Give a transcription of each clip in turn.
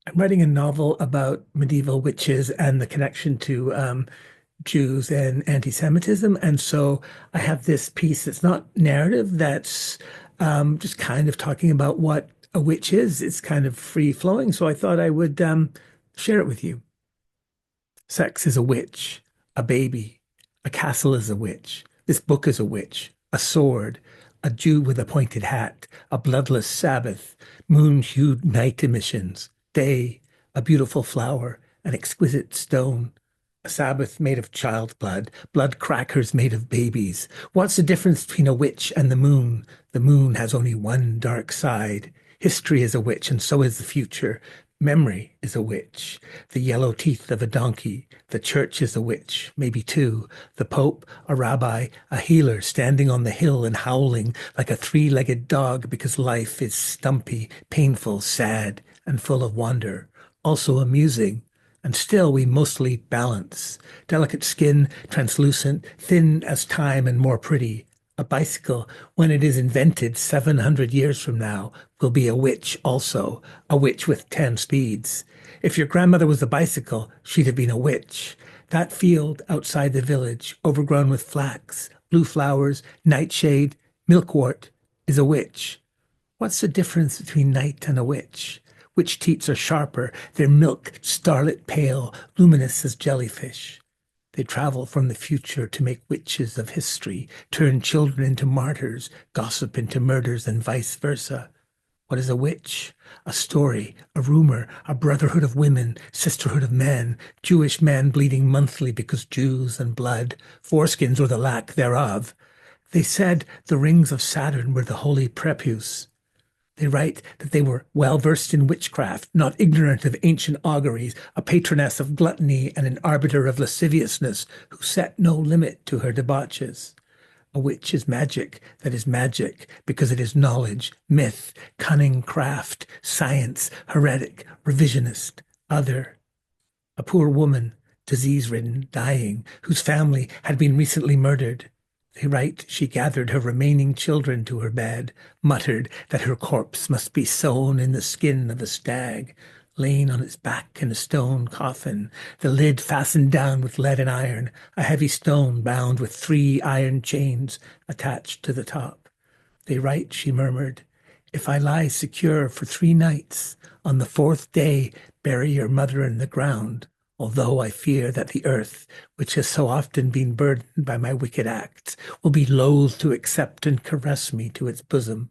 I'm writing a novel about medieval witches and the connection to Jews and anti-Semitism. And so I have this piece that's not narrative, that's just kind of talking about what a witch is. It's kind of free flowing. So I thought I would share it with you. Sex is a witch, a baby, a castle is a witch, this book is a witch, a sword, a Jew with a pointed hat, a bloodless Sabbath, moon-hued night emissions, day, a beautiful flower, an exquisite stone, a Sabbath made of child blood, blood crackers made of babies. What's the difference between a witch and the moon? The moon has only one dark side. History is a witch, and so is the future. Memory is a witch. The yellow teeth of a donkey. The church is a witch, maybe two. The Pope, a rabbi, a healer standing on the hill and howling like a three-legged dog because life is stumpy, painful, sad, and full of wonder. Also amusing. And still we mostly balance. Delicate skin, translucent, thin as time and more pretty. A bicycle, when it is invented 700 years from now, will be a witch also, a witch with 10 speeds. If your grandmother was a bicycle, she'd have been a witch. That field outside the village, overgrown with flax, blue flowers, nightshade, milkwort, is a witch. What's the difference between night and a witch? Witch teats are sharper, their milk starlit pale, luminous as jellyfish. They travel from the future to make witches of history, turn children into martyrs, gossip into murders, and vice versa. What is a witch? A story, a rumor, a brotherhood of women, sisterhood of men, Jewish men bleeding monthly because Jews and blood, foreskins or the lack thereof. They said the rings of Saturn were the holy prepuce. They write that they were well versed in witchcraft, not ignorant of ancient auguries, a patroness of gluttony and an arbiter of lasciviousness who set no limit to her debauches. A witch is magic because it is knowledge, myth, cunning craft, science, heretic, revisionist, other. A poor woman, disease-ridden, dying, whose family had been recently murdered. They write she gathered her remaining children to her bed, muttered that her corpse must be sewn in the skin of a stag, lain on its back in a stone coffin, the lid fastened down with lead and iron, a heavy stone bound with 3 iron chains attached to the top. They write, she murmured, if I lie secure for 3 nights, on the fourth day bury your mother in the ground, although I fear that the earth, which has so often been burdened by my wicked acts, will be loath to accept and caress me to its bosom.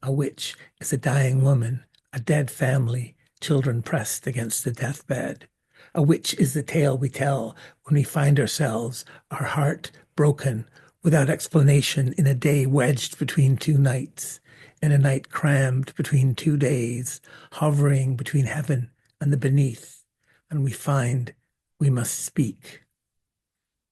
A witch is a dying woman, a dead family, children pressed against the deathbed. A witch is the tale we tell when we find ourselves, our heart broken, without explanation, in a day wedged between 2 nights, in a night crammed between 2 days, hovering between heaven and the beneath, and we find we must speak.